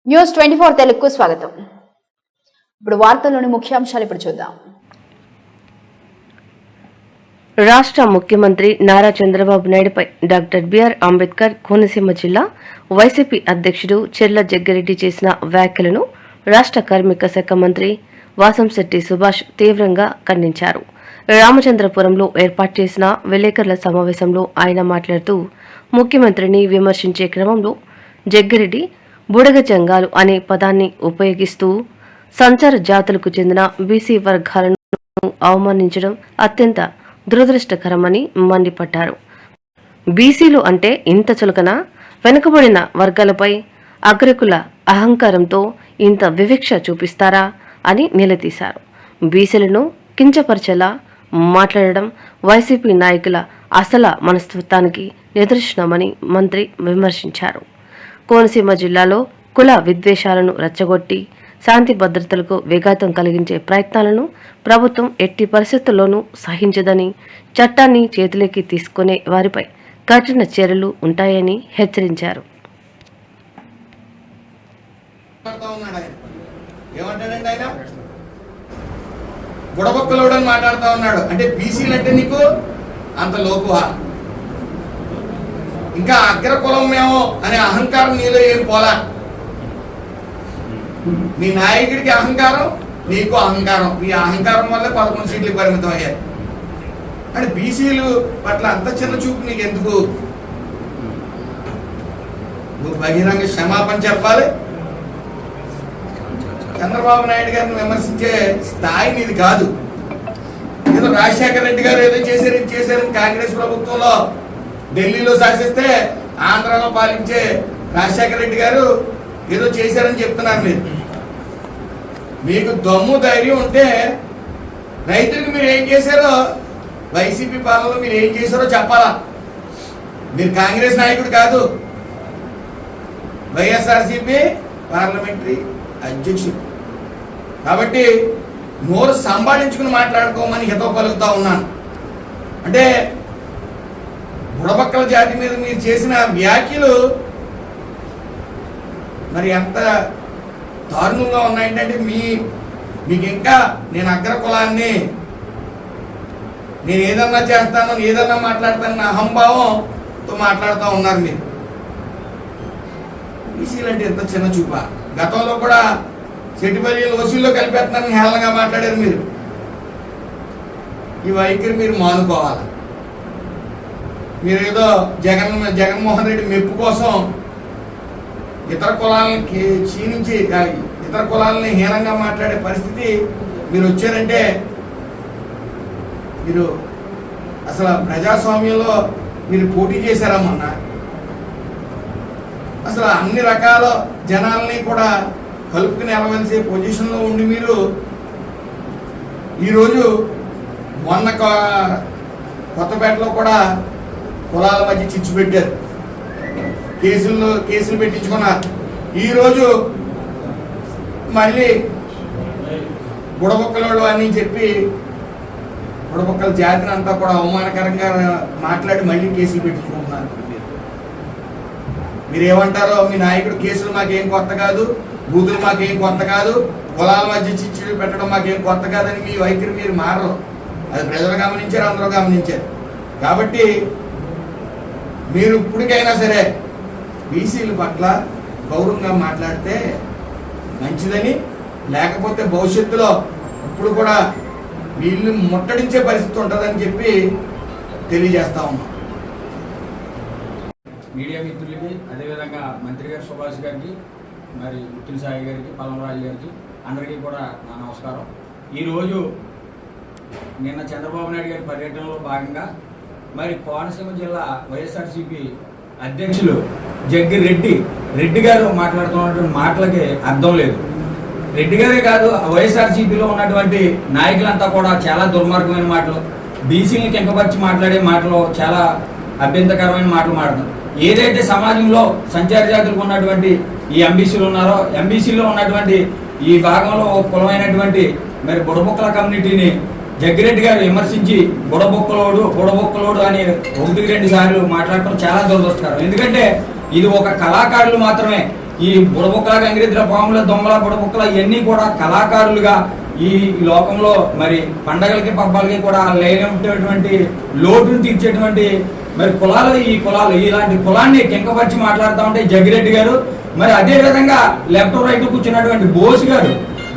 News 24 తెలుగుకు స్వాగతం. ఇప్పుడు వార్తల్లోని ముఖ్యాంశాలు ఇప్పుడు చూద్దాం. రాష్ట్ర ముఖ్యమంత్రి నారా చంద్రబాబు నాయుడుపై డాక్టర్ బిఆర్ అంబేద్కర్ కోనసీమ జిల్లా వైసీపీ అధ్యక్షుడు చెర్ల జగ్గిరెడ్డి చేసిన వ్యాఖ్యలను రాష్ట్ర కార్మిక శాఖ మంత్రి వాసంశెట్టి సుభాష్ తీవ్రంగా ఖండించారు. రామచంద్రపురంలో ఏర్పాటు చేసిన విలేకరుల సమావేశంలో ఆయన మాట్లాడుతూ ముఖ్యమంత్రిని విమర్శించే క్రమంలో జగ్గిరెడ్డి బుడగ జంగాలు అనే పదాన్ని ఉపయోగిస్తూ సంచార జాతులకు చెందిన బీసీ వర్గాలను అవమానించడం అత్యంత దురదృష్టకరమని మండిపడ్డారు. బీసీలు అంటే ఇంత చులకన, వెనుకబడిన వర్గాలపై అగ్రకుల అహంకారంతో ఇంత వివక్ష చూపిస్తారా అని నిలదీశారు. బీసీలను కించపరిచేలా మాట్లాడడం వైసీపీ నాయకుల అసల మనస్తత్వానికి నిదర్శనమని మంత్రి విమర్శించారు. కోనసీమ జిల్లాలో కుల విద్వేషాలను రెచ్చగొట్టి శాంతి భద్రతలకు విఘాతం కలిగించే ప్రయత్నాలను ప్రభుత్వం ఎట్టి పరిస్థితుల్లోనూ సహించదని, చట్టాన్ని చేతిలోకి తీసుకునే వారిపై కఠిన చర్యలు ఉంటాయని హెచ్చరించారు. గుడబొక్కలోడని మాట్లాడుతా ఉన్నాడు. అంటే బీసీలు అంటే నీకు అంత లోకువా? ఇంకా అగ్రకులం మేము అనే అహంకారం నీలో ఏం పోలా. నీ నాయకుడికి అహంకారం, నీకు అహంకారం. ఈ అహంకారం వల్ల 11 సీట్లకు పరిమితం అయ్యారు. అంటే బీసీలు పట్ల అంత చిన్న చూపు నీకు ఎందుకు? నువ్వు బహిరంగ క్షమాపణ చెప్పాలి. చంద్రబాబు నాయుడు గారిని విమర్శించే స్థాయి నీది కాదు. ఏదో రాజశేఖర రెడ్డి గారు ఏదో చేశారని కాంగ్రెస్ ప్రభుత్వంలో ఢిల్లీలో శాసిస్తే ఆంధ్రాలో పాలించే రాజశేఖర రెడ్డి గారు ఏదో చేశారని చెప్తున్నారు. మీకు దమ్ము ధైర్యం ఉంటే రైతులకు మీరు ఏం చేశారో, వైసీపీ పాలనలో మీరు ఏం చేశారో చెప్పాలా. మీరు కాంగ్రెస్ నాయకుడు కాదు, వైఎస్ఆర్సీపీ పార్లమెంటరీ అధ్యక్షుడు. కాబట్టి నోరు సంభాళించుకుని మాట్లాడుకోమని హితవు పలుకుతా ఉన్నాను. అంటే బుడబక్కల జాతి మీద మీరు చేసిన వ్యాఖ్యలు మరి ఎంత దారుణంగా ఉన్నాయంటే మీకు ఇంకా నేను అగ్రకులాన్ని, నేను ఏదన్నా చేస్తాను, ఏదన్నా మాట్లాడతాను అహంభావంతో మాట్లాడుతూ ఉన్నారు మీరు. బీసీలు అంటే ఎంత చిన్న చూపా? గతంలో కూడా చెట్టుపల్లి వసూల్లో కలిపేస్తున్నారని హేళనగా మాట్లాడారు మీరు. ఈ వైఖరి మీరు మానుకోవాలి. మీరు ఏదో జగన్మోహన్ రెడ్డి మెప్పు కోసం ఇతర కులాలని క్షీణించి ఇతర కులాలని హీనంగా మాట్లాడే పరిస్థితి మీరు వచ్చారంటే మీరు అసలు ప్రజాస్వామ్యంలో మీరు పోటీ చేశారా మొన్న? అసలు అన్ని రకాల జనాల్ని కూడా కలుపుకుని వెళ్ళవలసే పొజిషన్లో ఉండి మీరు ఈరోజు మొన్న కొత్తపేటలో కూడా కులాల మధ్య చిచ్చు పెట్టారు, కేసులు పెట్టించుకున్నారు. ఈరోజు మళ్ళీ బుడబొక్కలోడు అని చెప్పి బుడబొక్కల జాతిని అంతా కూడా అవమానకరంగా మాట్లాడి మళ్ళీ కేసులు పెట్టించుకుంటున్నారు. మీరేమంటారో మీ నాయకుడు కేసులు మాకేం కొత్త కాదు, బూతులు మాకేం కొత్త కాదు, కులాల మధ్య చిచ్చు పెట్టడం మాకేం కొత్త కాదని మీ వైఖరి మీరు మారరు. అది ప్రజలు గమనించారు, అందరూ గమనించారు. కాబట్టి మీరు ఇప్పటికైనా సరే బీసీల పట్ల గౌరవంగా మాట్లాడితే మంచిదని, లేకపోతే భవిష్యత్తులో ఇప్పుడు కూడా వీళ్ళు ముట్టడించే పరిస్థితి ఉంటుందని చెప్పి తెలియజేస్తా ఉన్నాం. మీడియా మిత్రులకి, అదేవిధంగా మంత్రి గారు సుభాష్ గారికి, మరి గుత్తిన సాయి గారికి, పల్లంరాజు గారికి అందరికీ కూడా నా నమస్కారం. ఈరోజు నిన్న చంద్రబాబు నాయుడు గారి పర్యటనలో భాగంగా మరి కోనసీమ జిల్లా వైఎస్ఆర్సీపీ అధ్యక్షులు రెడ్డి గారు మాట్లాడుతున్నటువంటి మాటలకి అర్థం లేదు. రెడ్డి గారే కాదు, వైఎస్ఆర్సీపీలో ఉన్నటువంటి నాయకులంతా కూడా చాలా దుర్మార్గమైన మాటలు, బీసీని కింకపరిచి మాట్లాడే మాటలు, చాలా అభ్యంతరకరమైన మాటలు మాట్లాడతారు. ఏదైతే సమాజంలో సంచార జాతులకు ఉన్నటువంటి ఈ ఎంబీసీలు ఉన్నారో, ఎంబీసీలో ఉన్నటువంటి ఈ భాగంలో కులమైనటువంటి మరి బుడబొక్కల కమ్యూనిటీని జగ్గిరెడ్డి గారు విమర్శించి బుడబొక్కలోడు అని 1-2 సార్లు మాట్లాడటం చాలా దురదృష్టకరం. ఎందుకంటే ఇది ఒక కళాకారులు మాత్రమే ఈ బుడబుక్కల గంగిరెద్దుల పాముల దొంగల బుడబుక్కల ఇవన్నీ కూడా కళాకారులుగా ఈ లోకంలో మరి పండగలకి పబ్బాలకి కూడా లేనటువంటి లోటును తీర్చేటువంటి మరి కులాలు ఈ కులాలు ఇలాంటి కులాన్ని కింకపరిచి మాట్లాడుతూ ఉంటే జగ్గిరెడ్డి గారు, మరి అదే విధంగా లెఫ్ట్ రైట్ కూర్చున్నటువంటి బోస్ గారు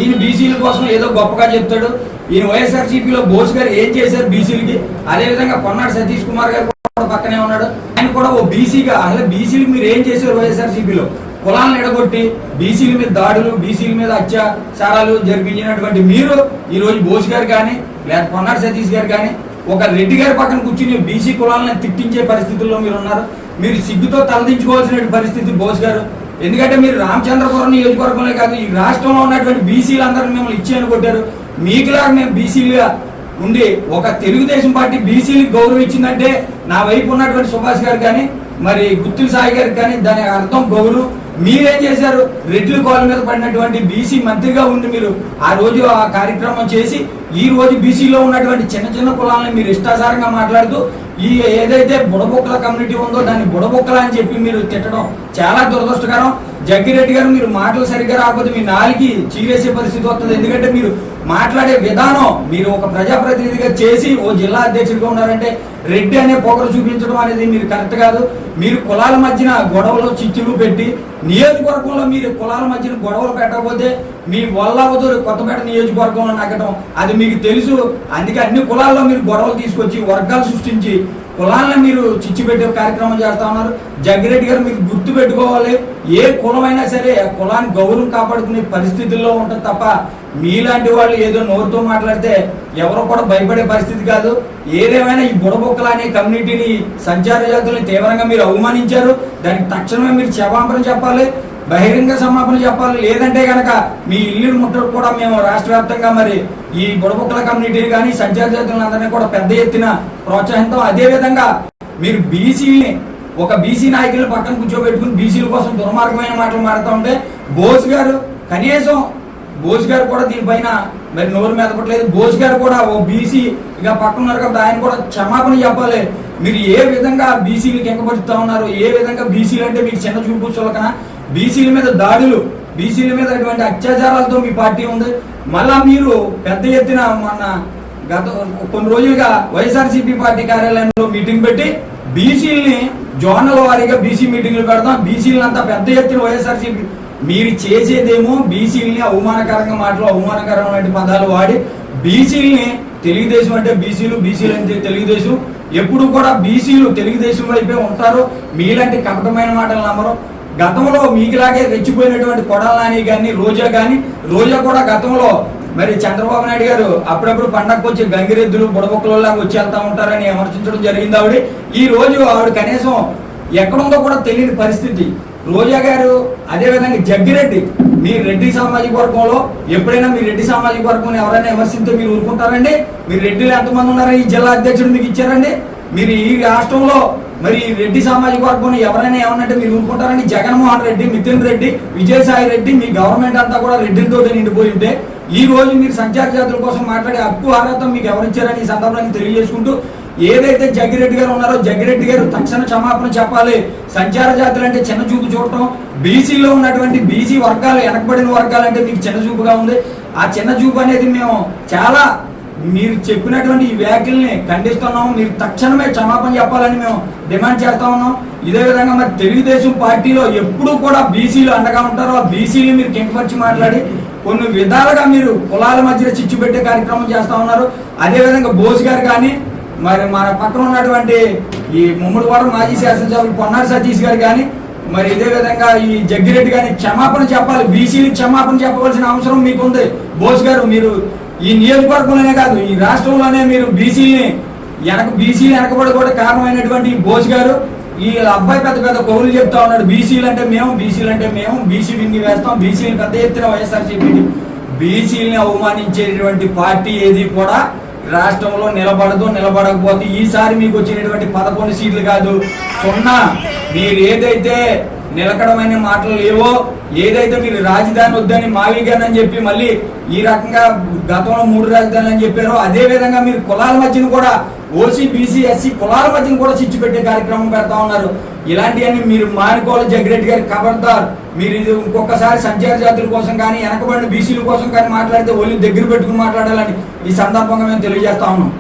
ఈయన బీసీల కోసం ఏదో గొప్పగా చెప్తాడు. ఈయన వైఎస్ఆర్సీపీలో బోస్ గారు ఏం చేశారు బీసీలకి, అదేవిధంగా కొన్నాడు సతీష్ కుమార్ గారు పక్కనే ఉన్నాడు, ఆయన కూడా ఓ బీసీగా అసలు బీసీలకు మీరు ఏం చేశారు వైఎస్ఆర్సీపీలో కులాలను ఎడగొట్టి బీసీల మీద దాడులు బీసీల మీద అత్యాచారాలు జరిపించినటువంటి మీరు ఈ రోజు బోస్ గారు కానీ లేదా కొన్నాడు సతీష్ గారు కానీ ఒక రెడ్డి గారి పక్కన కూర్చుని బీసీ కులాలను తిట్టించే పరిస్థితుల్లో మీరు ఉన్నారు. మీరు సిగ్గుతో తలదించుకోవాల్సిన పరిస్థితి బోస్ గారు. ఎందుకంటే మీరు రామచంద్రపురం నియోజకవర్గంలో కాదు ఈ రాష్ట్రంలో ఉన్నటువంటి బీసీలందరూ మిమ్మల్ని ఇచ్చేయని కొట్టారు. మీకులాగా మేము బీసీలుగా ఉండి ఒక తెలుగుదేశం పార్టీ బీసీలకు గౌరవం ఇచ్చిందంటే నా వైపు ఉన్నటువంటి సుభాష్ గారు కానీ మరి గుత్తుల సాయి గారికి కానీ దాని అర్థం గౌరవం. మీరేం చేశారు, రెడ్ల కాళ్ళ మీద పడినటువంటి బీసీ మంత్రిగా ఉండి మీరు ఆ రోజు ఆ కార్యక్రమం చేసి ఈ రోజు బీసీలో ఉన్నటువంటి చిన్న చిన్న కులాలను మీరు ఇష్టాసారంగా మాట్లాడుతూ ఈ ఏదైతే బుడబొక్కల కమ్యూనిటీ ఉందో దాన్ని బుడబొక్కల అని చెప్పి మీరు తిట్టడం చాలా దురదృష్టకరం. జగ్గిరెడ్డి గారు మీరు మాటలు సరిగ్గా రాకపోతే మీ నాలుగు చీరేసే పరిస్థితి వస్తుంది. ఎందుకంటే మీరు మాట్లాడే విధానం మీరు ఒక ప్రజాప్రతినిధిగా చేసి ఓ జిల్లా అధ్యక్షుడిగా ఉన్నారంటే రెడ్డి అనే పొగరు చూపించడం అనేది మీరు కరెక్ట్ కాదు. మీరు కులాల మధ్యన గొడవలు చిచ్చులు పెట్టి నియోజకవర్గంలో మీరు కులాల మధ్యన గొడవలు పెట్టకపోతే మీ వల్లవదూరు కొత్తపేట నియోజకవర్గంలో నగ్గడం అది మీకు తెలుసు. అందుకే అన్ని కులాల్లో మీరు గొడవలు తీసుకొచ్చి వర్గాలు సృష్టించి కులాలను మీరు చిచ్చు పెట్టే కార్యక్రమం చేస్తా ఉన్నారు. జగ్గిరెడ్డి గారు మీకు గుర్తు పెట్టుకోవాలి, ఏ కులమైనా సరే ఆ కులాన్ని గౌరవం కాపాడుకునే పరిస్థితుల్లో ఉంటుంది తప్ప మీలాంటి వాళ్ళు ఏదో నోరుతో మాట్లాడితే ఎవరు కూడా భయపడే పరిస్థితి కాదు. ఏదేమైనా ఈ బుడబొక్కల అనే కమ్యూనిటీని సంచార జాతుల్ని తీవ్రంగా మీరు అవమానించారు. దానికి తక్షణమే మీరు క్షమాపణ చెప్పాలి, బహిరంగ సమాపణ చెప్పాలి. లేదంటే కనుక మీ ఇల్లు ముట్టకు కూడా మేము రాష్ట్ర వ్యాప్తంగా మరి ఈ బుడబొక్కల కమ్యూనిటీని కానీ సంచార జాతులందరినీ కూడా పెద్ద ఎత్తున ప్రోత్సహిస్తాం. అదే విధంగా మీరు బీసీని ఒక బీసీ నాయకులను పక్కన కూర్చోబెట్టుకుని బీసీల కోసం దుర్మార్గమైన మాటలు మాడుతూ ఉంటే బోస్ గారు కనీసం బోస్ గారు కూడా దీనిపైన మరి నోరు మెదపట్లేదు. బోస్ గారు కూడా ఓ బీసీ ఇక పక్కన ఉన్నారు కాబట్టి ఆయన కూడా క్షమాపణ చెప్పాలి. మీరు ఏ విధంగా బీసీలకు ఎంకపరుస్తూ ఉన్నారు, ఏ విధంగా బీసీలు అంటే మీకు చిన్న చూపు చులకన, బీసీల మీద దాడులు బీసీల మీద అటువంటి అత్యాచారాలతో మీ పార్టీ ఉంది. మళ్ళా మీరు పెద్ద ఎత్తున మొన్న గత కొన్ని రోజులుగా వైఎస్ఆర్సీపీ పార్టీ కార్యాలయంలో మీటింగ్ పెట్టి బీసీలని జోనల్ వారీగా బీసీ మీటింగ్లు పెడతాం, బీసీలను అంతా పెద్ద ఎత్తున వైఎస్ఆర్సీపీ మీరు చేసేదేమో బీసీలని అవమానకరంగా మాటలు అవమానకరమైన పదాలు వాడి బీసీలని తెలుగుదేశం అంటే బీసీలు బీసీలు అంటే తెలుగుదేశం ఎప్పుడు కూడా బీసీలు తెలుగుదేశం వైపే ఉంటారు. మీలాంటి కపటమైన మాటలు నమ్మరు. గతంలో మీకులాగే రెచ్చిపోయినటువంటి కొడాల నాని కానీ రోజా కూడా గతంలో మరి చంద్రబాబు నాయుడు గారు అప్పుడప్పుడు పండగకు వచ్చి గంగిరెద్దులు బుడబొక్కలలాగా వచ్చి వెళ్తా ఉంటారని విమర్శించడం జరిగింది ఆవిడ. ఈ రోజు ఆవిడ కనీసం ఎక్కడుందో కూడా తెలియని పరిస్థితి. రోజా గారు అదేవిధంగా జగ్గిరెడ్డి మీ రెడ్డి సామాజిక వర్గంలో ఎప్పుడైనా మీ రెడ్డి సామాజిక వర్గం ఎవరైనా విమర్శిస్తే మీరు ఊరుకుంటారండి? మీరు రెడ్డిలు ఎంతమంది ఉన్నారని ఈ జిల్లా అధ్యక్షుడు మీకు ఇచ్చారండి? మీరు ఈ రాష్ట్రంలో మరి రెడ్డి సామాజిక వర్గం ఎవరైనా ఏమన్నంటే మీరు ఊరుకుంటారని? జగన్మోహన్ రెడ్డి, మిథున్ రెడ్డి, విజయసాయి రెడ్డి మీ గవర్నమెంట్ అంతా కూడా రెడ్డిలతో నిండిపోయి ఉంటే ఈ రోజు మీరు సంచార జాతుల కోసం మాట్లాడే హక్కు అర్హత మీకు ఎవరిచ్చారని ఈ సందర్భాన్ని తెలియజేసుకుంటూ ఏదైతే జగ్గిరెడ్డి గారు ఉన్నారో జగ్గిరెడ్డి గారు తక్షణ క్షమాపణ చెప్పాలి. సంచార జాతులు అంటే చిన్న చూపు చూడటం, బీసీలో ఉన్నటువంటి బీసీ వర్గాలు వెనకబడిన వర్గాలు అంటే మీకు చిన్న చూపుగా ఉంది. ఆ చిన్న చూపు అనేది మేము చాలా మీరు చెప్పినటువంటి ఈ వ్యాఖ్యల్ని ఖండిస్తున్నాం. మీరు తక్షణమే క్షమాపణ చెప్పాలని మేము డిమాండ్ చేస్తా ఉన్నాం. ఇదే విధంగా మరి తెలుగుదేశం పార్టీలో ఎప్పుడూ కూడా బీసీలు అండగా ఉంటారో ఆ బీసీలు మీరు కింకపరిచి మాట్లాడి కొన్ని విధాలుగా మీరు కులాల మధ్య చిచ్చు పెట్టే కార్యక్రమం చేస్తా ఉన్నారు. అదేవిధంగా బోస్ గారు కానీ మరి మన పక్కన ఉన్నటువంటి ఈ ముమ్మడివాడ మాజీ శాసనసభ్యులు పొన్నారి సతీష్ గారు కానీ మరి ఇదే విధంగా ఈ జగ్గిరెడ్డి గారిని క్షమాపణ చెప్పాలి. బీసీలకు క్షమాపణ చెప్పవలసిన అవసరం మీకు ఉంది. బోస్ గారు మీరు ఈ నియోజకవర్గంలోనే కాదు ఈ రాష్ట్రంలోనే మీరు బీసీలు వెనకబడి కూడా కారణమైనటువంటి బోస్ గారు ఈ అబ్బాయి పెద్ద పెద్ద కౌలు చెప్తా ఉన్నాడు. బీసీలు అంటే మేము బీసీ వింగి వేస్తాం, బీసీలు పెద్ద ఎత్తున వైఎస్ఆర్సీపీ బీసీలని అవమానించేటువంటి పార్టీ ఏది కూడా రాష్ట్రంలో నిలబడకపోతే ఈసారి మీకు వచ్చినటువంటి 11 సీట్లు కాదు 0. మీరు ఏదైతే నిలకడమైన మాటలు లేవో, ఏదైతే మీరు రాజధాని వద్దని మావిగాని అని చెప్పి మళ్ళీ ఈ రకంగా గతంలో 3 రాజధానులు అని చెప్పారో అదే విధంగా మీరు కులాల మధ్యన కూడా ఓసీ బీసీ ఎస్సీ కులాల మధ్యన కూడా చిచ్చు పెట్టే కార్యక్రమం పెడతా ఉన్నారు. ఇలాంటివన్నీ మీరు మానుకోవాలి. జగ్గిరెడ్డి గారి ఖబర్దార్. మీరు ఇది ఇంకొకసారి సంచార జాతుల కోసం కానీ వెనకబడిన బీసీల కోసం కానీ మాట్లాడితే ఒళ్ళు దగ్గర పెట్టుకుని మాట్లాడాలని ఈ సందర్భంగా మేము తెలియజేస్తా ఉన్నాం.